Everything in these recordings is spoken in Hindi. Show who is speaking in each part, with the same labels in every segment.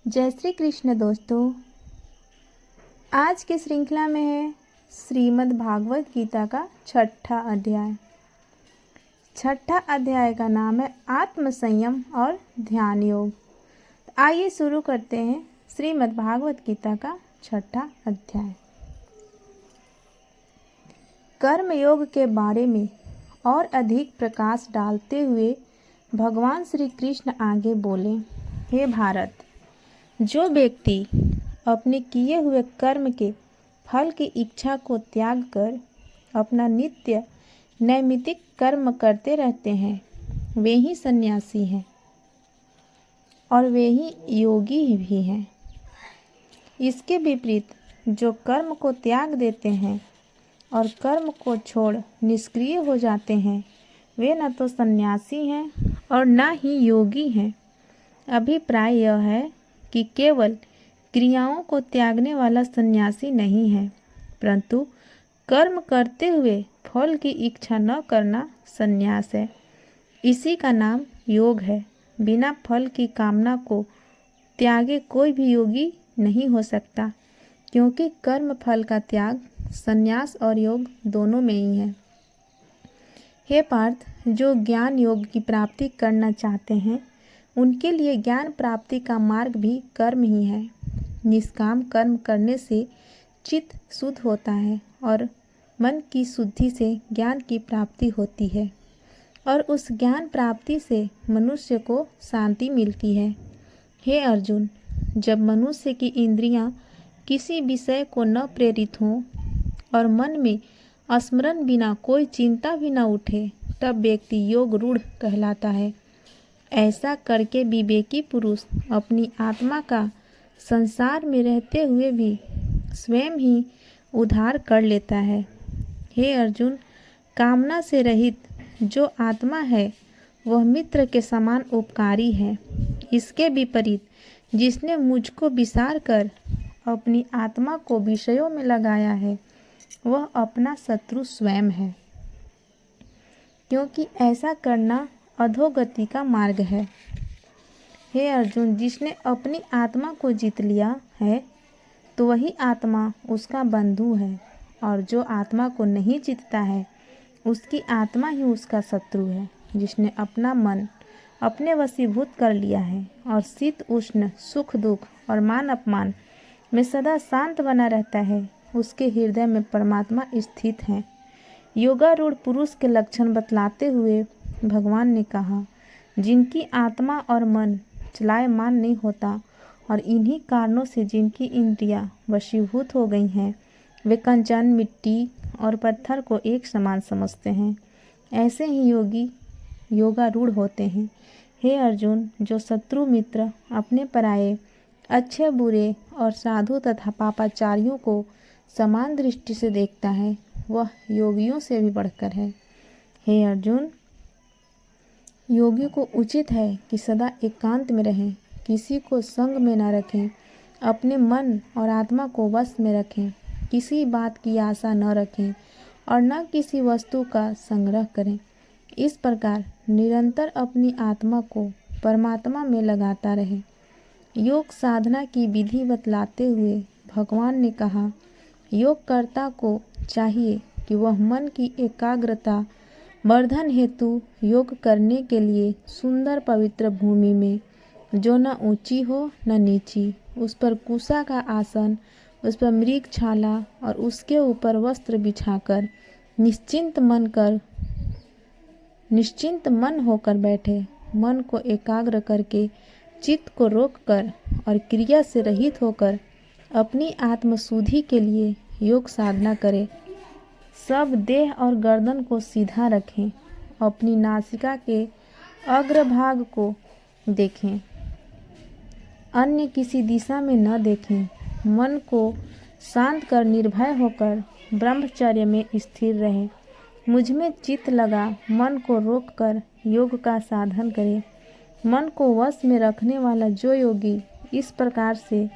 Speaker 1: जय श्री कृष्ण दोस्तों। आज की श्रृंखला में है श्रीमद् भागवत गीता का छठा अध्याय। छठा अध्याय का नाम है आत्म संयम और ध्यान योग। आइए शुरू करते हैं श्रीमद् भागवत गीता का छठा अध्याय। कर्म योग के बारे में और अधिक प्रकाश डालते हुए भगवान श्री कृष्ण आगे बोले, हे भारत, जो व्यक्ति अपने किए हुए कर्म के फल की इच्छा को त्याग कर अपना नित्य नैमित्तिक कर्म करते रहते हैं, वे ही सन्यासी हैं और वे ही योगी भी हैं। इसके विपरीत जो कर्म को त्याग देते हैं और कर्म को छोड़ निष्क्रिय हो जाते हैं, वे न तो सन्यासी हैं और न ही योगी हैं। अभिप्राय यह है कि केवल क्रियाओं को त्यागने वाला सन्यासी नहीं है, परंतु कर्म करते हुए फल की इच्छा न करना सन्यास है। इसी का नाम योग है। बिना फल की कामना को त्यागे कोई भी योगी नहीं हो सकता, क्योंकि कर्म फल का त्याग सन्यास और योग दोनों में ही है। हे पार्थ, जो ज्ञान योग की प्राप्ति करना चाहते हैं, उनके लिए ज्ञान प्राप्ति का मार्ग भी कर्म ही है। निष्काम कर्म करने से चित्त शुद्ध होता है और मन की शुद्धि से ज्ञान की प्राप्ति होती है और उस ज्ञान प्राप्ति से मनुष्य को शांति मिलती है। हे अर्जुन, जब मनुष्य की इंद्रियां किसी विषय को न प्रेरित हों और मन में स्मरण बिना कोई चिंता भी न उठे, तब व्यक्ति योग रूढ़ कहलाता है। ऐसा करके विवेकी पुरुष अपनी आत्मा का संसार में रहते हुए भी स्वयं ही उद्धार कर लेता है। हे अर्जुन, कामना से रहित जो आत्मा है वह मित्र के समान उपकारी है। इसके विपरीत जिसने मुझको विसार कर अपनी आत्मा को विषयों में लगाया है, वह अपना शत्रु स्वयं है, क्योंकि ऐसा करना अधोगति का मार्ग है। हे अर्जुन, जिसने अपनी आत्मा को जीत लिया है तो वही आत्मा उसका बंधु है, और जो आत्मा को नहीं जीतता है उसकी आत्मा ही उसका शत्रु है। जिसने अपना मन अपने वशीभूत कर लिया है और शीत उष्ण सुख दुख और मान अपमान में सदा शांत बना रहता है, उसके हृदय में परमात्मा स्थित है। योगारूढ़ पुरुष के लक्षण बतलाते हुए भगवान ने कहा, जिनकी आत्मा और मन चलायमान नहीं होता और इन्हीं कारणों से जिनकी इंद्रियां वशीभूत हो गई हैं, वे कंचन, मिट्टी और पत्थर को एक समान समझते हैं। ऐसे ही योगी योगारूढ़ होते हैं। हे अर्जुन, जो शत्रु मित्र अपने पराये, अच्छे बुरे और साधु तथा पापाचारियों को समान दृष्टि से देखता है, वह योगियों से भी बढ़कर है। हे अर्जुन, योगी को उचित है कि सदा एकांत में रहें, किसी को संग में न रखें, अपने मन और आत्मा को वश में रखें, किसी बात की आशा न रखें और न किसी वस्तु का संग्रह करें। इस प्रकार निरंतर अपनी आत्मा को परमात्मा में लगाता रहे। योग साधना की विधि बतलाते हुए भगवान ने कहा, योगकर्ता को चाहिए कि वह मन की एकाग्रता वर्धन हेतु योग करने के लिए सुंदर पवित्र भूमि में, जो न ऊंची हो न नीची, उस पर कुशा का आसन, उस पर मृगछाला और उसके ऊपर वस्त्र बिछाकर निश्चिंत मन होकर बैठे। मन को एकाग्र करके चित्त को रोककर और क्रिया से रहित होकर अपनी आत्मशुद्धि के लिए योग साधना करें। सब देह और गर्दन को सीधा रखें, अपनी नासिका के अग्रभाग को देखें, अन्य किसी दिशा में न देखें। मन को शांत कर निर्भय होकर ब्रह्मचर्य में स्थिर रहें। मुझ में चित्त लगा मन को रोककर योग का साधन करें। मन को वश में रखने वाला जो योगी इस प्रकार से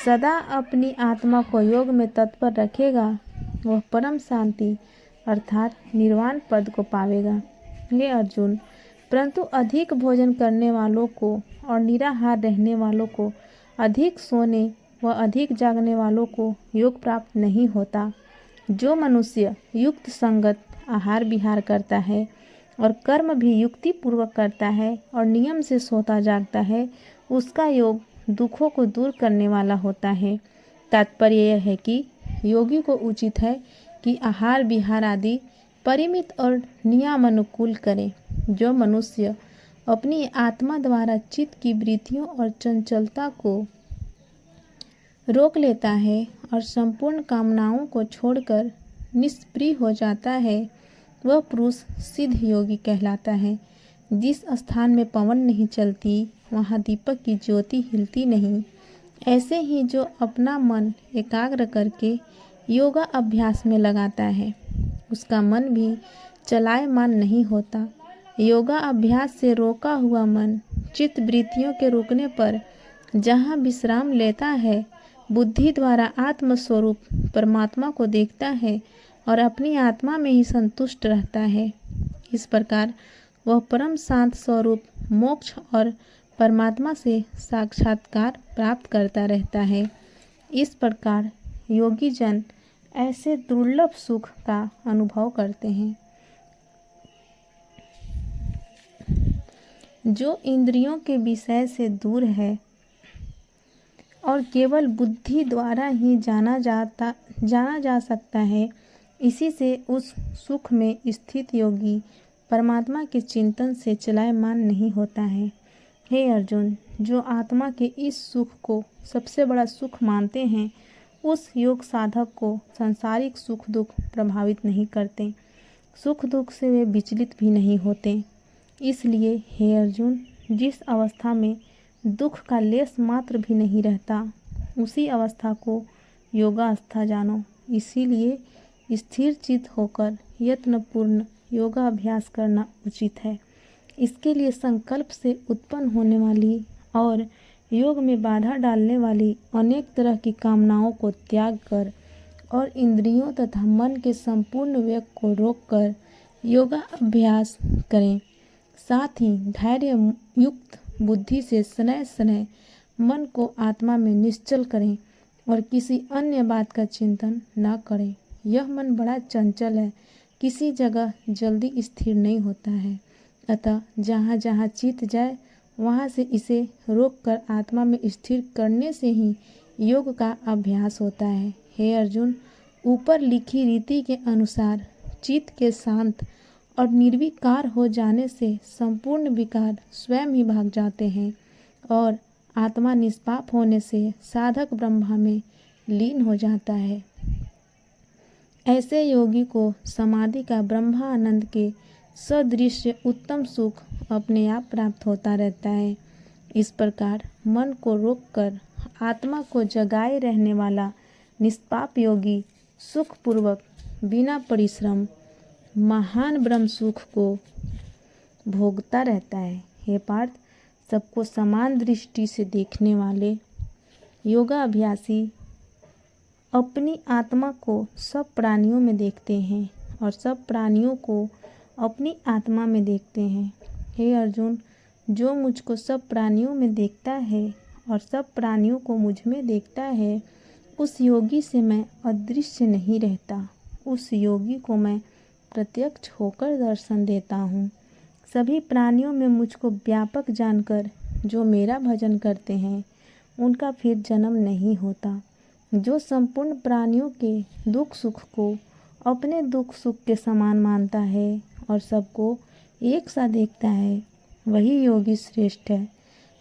Speaker 1: सदा अपनी आत्मा को योग में तत्पर रखेगा, वह परम शांति अर्थात निर्वाण पद को पावेगा। हे अर्जुन, परंतु अधिक भोजन करने वालों को और निराहार रहने वालों को अधिक सोने व अधिक जागने वालों को योग प्राप्त नहीं होता। जो मनुष्य युक्त संगत आहार विहार करता है और कर्म भी युक्ति पूर्वक करता है और नियम से सोता जागता है, उसका योग दुखों को दूर करने वाला होता है। तात्पर्य यह है कि योगी को उचित है कि आहार विहार आदि परिमित और नियमानुकूल करे। जो मनुष्य अपनी आत्मा द्वारा चित्त की वृत्तियों और चंचलता को रोक लेता है और संपूर्ण कामनाओं को छोड़कर निष्प्रिय हो जाता है, वह पुरुष सिद्ध योगी कहलाता है। जिस स्थान में पवन नहीं चलती, वहाँ दीपक की ज्योति हिलती नहीं। ऐसे ही जो अपना मन एकाग्र करके योगा अभ्यास में लगाता है, उसका मन भी चलायमान नहीं होता। योगा अभ्यास से रोका हुआ मन चित्त वृत्तियों के रुकने पर जहाँ विश्राम लेता है, बुद्धि द्वारा आत्मस्वरूप परमात्मा को देखता है और अपनी आत्मा में ही संतुष्ट रहता है। इस प्रकार वह परम शांत स्वरूप मोक्ष और परमात्मा से साक्षात्कार प्राप्त करता रहता है। इस प्रकार योगी जन ऐसे दुर्लभ सुख का अनुभव करते हैं। जो इंद्रियों के विषय से दूर है और केवल बुद्धि द्वारा ही जाना जा सकता है, इसी से उस सुख में स्थित योगी परमात्मा के चिंतन से चलायमान नहीं होता है। हे अर्जुन, जो आत्मा के इस सुख को सबसे बड़ा सुख मानते हैं, उस योग साधक को सांसारिक सुख दुख प्रभावित नहीं करते। सुख दुख से वे विचलित भी नहीं होते। इसलिए हे अर्जुन, जिस अवस्था में दुख का लेस मात्र भी नहीं रहता, उसी अवस्था को योगावस्था जानो। इसीलिए स्थिर चित्त होकर यत्नपूर्ण योगाभ्यास करना उचित है। इसके लिए संकल्प से उत्पन्न होने वाली और योग में बाधा डालने वाली अनेक तरह की कामनाओं को त्याग कर और इंद्रियों तथा मन के संपूर्ण वेग को रोककर योगा अभ्यास करें। साथ ही धैर्य युक्त बुद्धि से शनै शनै मन को आत्मा में निश्चल करें और किसी अन्य बात का चिंतन न करें। यह मन बड़ा चंचल है, किसी जगह जल्दी स्थिर नहीं होता है। अतः जहाँ जहाँ चित्त जाए, वहाँ से इसे रोककर आत्मा में स्थिर करने से ही योग का अभ्यास होता है। हे अर्जुन, ऊपर लिखी रीति के अनुसार चित्त के शांत और निर्विकार हो जाने से संपूर्ण विकार स्वयं ही भाग जाते हैं और आत्मा निष्पाप होने से साधक ब्रह्मा में लीन हो जाता है। ऐसे योगी को समाधि का ब्रह्मानंद के सदृश उत्तम सुख अपने आप प्राप्त होता रहता है। इस प्रकार मन को रोककर आत्मा को जगाए रहने वाला निष्पाप योगी सुखपूर्वक बिना परिश्रम महान ब्रह्म सुख को भोगता रहता है। हे पार्थ, सबको समान दृष्टि से देखने वाले योगाभ्यासी अपनी आत्मा को सब प्राणियों में देखते हैं और सब प्राणियों को अपनी आत्मा में देखते हैं। हे अर्जुन, जो मुझको सब प्राणियों में देखता है और सब प्राणियों को मुझ में देखता है, उस योगी से मैं अदृश्य नहीं रहता। उस योगी को मैं प्रत्यक्ष होकर दर्शन देता हूँ। सभी प्राणियों में मुझको व्यापक जानकर जो मेरा भजन करते हैं, उनका फिर जन्म नहीं होता। जो संपूर्ण प्राणियों के दुख सुख को अपने दुख सुख के समान मानता है और सबको एक सा देखता है, वही योगी श्रेष्ठ है।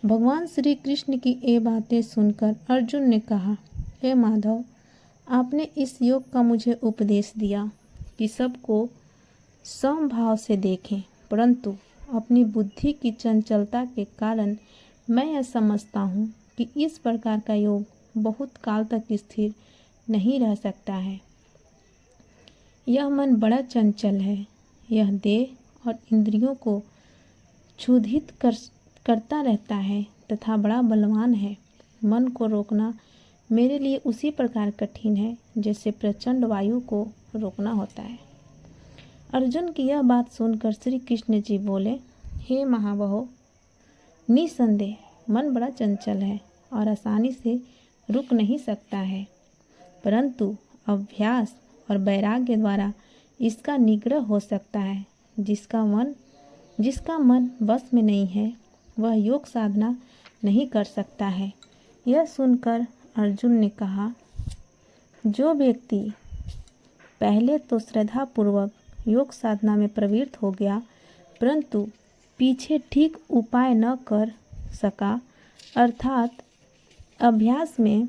Speaker 1: भगवान श्री कृष्ण की ये बातें सुनकर अर्जुन ने कहा, हे माधव, आपने इस योग का मुझे उपदेश दिया कि सबको समभाव से देखें, परंतु अपनी बुद्धि की चंचलता के कारण मैं यह समझता हूँ कि इस प्रकार का योग बहुत काल तक स्थिर नहीं रह सकता है। यह मन बड़ा चंचल है। यह देह और इंद्रियों को क्षुधित करता रहता है तथा बड़ा बलवान है। मन को रोकना मेरे लिए उसी प्रकार कठिन है जैसे प्रचंड वायु को रोकना होता है। अर्जुन की यह बात सुनकर श्री कृष्ण जी बोले, हे महाबाहो, निसंदेह मन बड़ा चंचल है और आसानी से रुक नहीं सकता है, परंतु अभ्यास और वैराग्य द्वारा इसका निग्रह हो सकता है। जिसका मन वश में नहीं है वह योग साधना नहीं कर सकता है। यह सुनकर अर्जुन ने कहा, जो व्यक्ति पहले तो श्रद्धापूर्वक योग साधना में प्रवृत्त हो गया, परंतु पीछे ठीक उपाय न कर सका, अर्थात अभ्यास में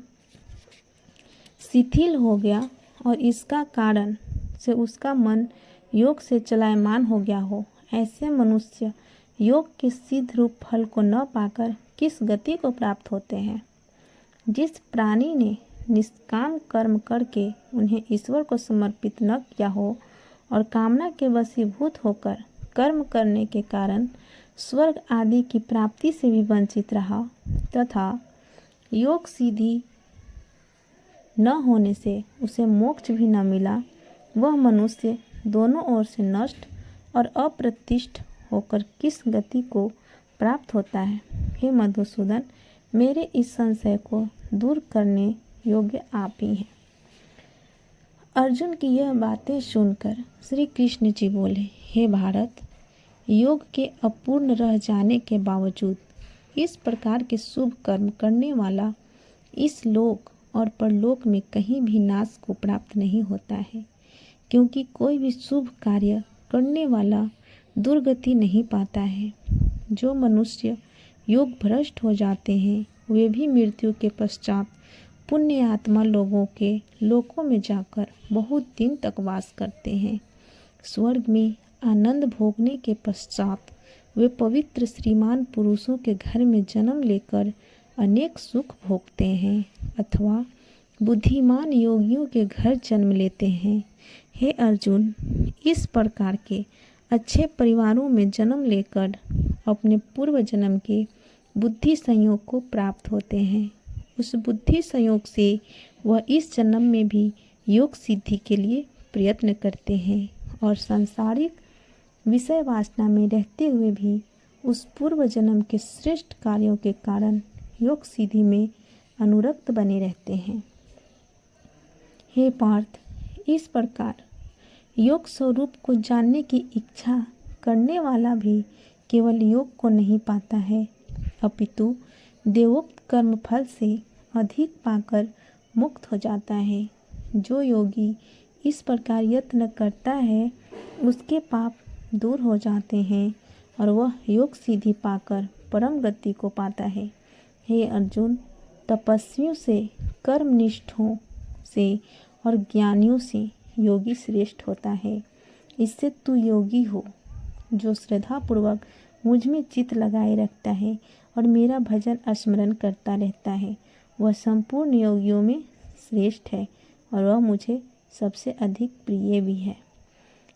Speaker 1: शिथिल हो गया और इसका कारण से उसका मन योग से चलायमान हो गया हो, ऐसे मनुष्य योग के सिद्ध रूप फल को न पाकर किस गति को प्राप्त होते हैं। जिस प्राणी ने निष्काम कर्म करके उन्हें ईश्वर को समर्पित न किया हो और कामना के वशीभूत होकर कर्म करने के कारण स्वर्ग आदि की प्राप्ति से भी वंचित रहा तथा योग सिद्धि न होने से उसे मोक्ष भी न मिला, वह मनुष्य दोनों ओर से नष्ट और अप्रतिष्ठ होकर किस गति को प्राप्त होता है। हे मधुसूदन, मेरे इस संशय को दूर करने योग्य आप ही हैं। अर्जुन की यह बातें सुनकर श्री कृष्ण जी बोले, हे भारत, योग के अपूर्ण रह जाने के बावजूद इस प्रकार के शुभ कर्म करने वाला इस लोक और परलोक में कहीं भी नाश को प्राप्त नहीं होता है, क्योंकि कोई भी शुभ कार्य करने वाला दुर्गति नहीं पाता है। जो मनुष्य योग भ्रष्ट हो जाते हैं वे भी मृत्यु के पश्चात पुण्य आत्मा लोगों के लोकों में जाकर बहुत दिन तक वास करते हैं। स्वर्ग में आनंद भोगने के पश्चात वे पवित्र श्रीमान पुरुषों के घर में जन्म लेकर अनेक सुख भोगते हैं अथवा बुद्धिमान योगियों के घर जन्म लेते हैं। हे अर्जुन, इस प्रकार के अच्छे परिवारों में जन्म लेकर अपने पूर्व जन्म के बुद्धि संयोग को प्राप्त होते हैं। उस बुद्धि संयोग से वह इस जन्म में भी योग सिद्धि के लिए प्रयत्न करते हैं और सांसारिक विषय वासना में रहते हुए भी उस पूर्व जन्म के श्रेष्ठ कार्यों के कारण योग सिद्धि में अनुरक्त बने रहते हैं। हे पार्थ, इस प्रकार योग स्वरूप को जानने की इच्छा करने वाला भी केवल योग को नहीं पाता है, अपितु देवोक्त कर्म फल से अधिक पाकर मुक्त हो जाता है। जो योगी इस प्रकार यत्न करता है उसके पाप दूर हो जाते हैं और वह योग सिद्धि पाकर परम गति को पाता है। हे अर्जुन, तपस्वियों से, कर्मनिष्ठों से और ज्ञानियों से योगी श्रेष्ठ होता है। इससे तू योगी हो जो श्रद्धापूर्वक मुझ में चित्त लगाए रखता है और मेरा भजन स्मरण करता रहता है। वह संपूर्ण योगियों में श्रेष्ठ है और वह मुझे सबसे अधिक प्रिय भी है।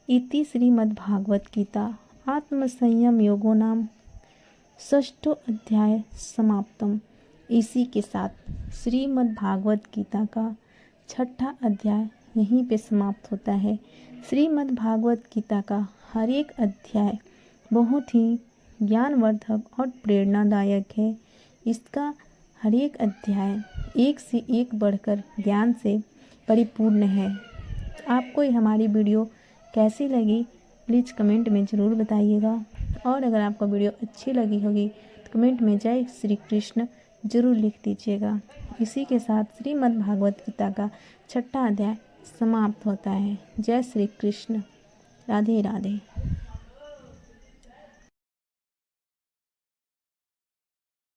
Speaker 1: इति श्रीमद्भागवत गीता आत्मसंयम योगो नाम षष्ठो अध्याय समाप्तम। इसी के साथ श्रीमद्भागवत गीता का छठा अध्याय यहीं पे समाप्त होता है। श्रीमद्भागवत गीता का हर एक अध्याय बहुत ही ज्ञानवर्धक और प्रेरणादायक है। इसका हर एक अध्याय एक से एक बढ़कर ज्ञान से परिपूर्ण है। आपको हमारी वीडियो कैसी लगी प्लीज़ कमेंट में ज़रूर बताइएगा और अगर आपको वीडियो अच्छी लगी होगी तो कमेंट में जय श्री कृष्ण ज़रूर लिख दीजिएगा। इसी के साथ श्रीमद्भागवत गीता का छठा अध्याय समाप्त होता है। जय श्री कृष्ण। राधे राधे।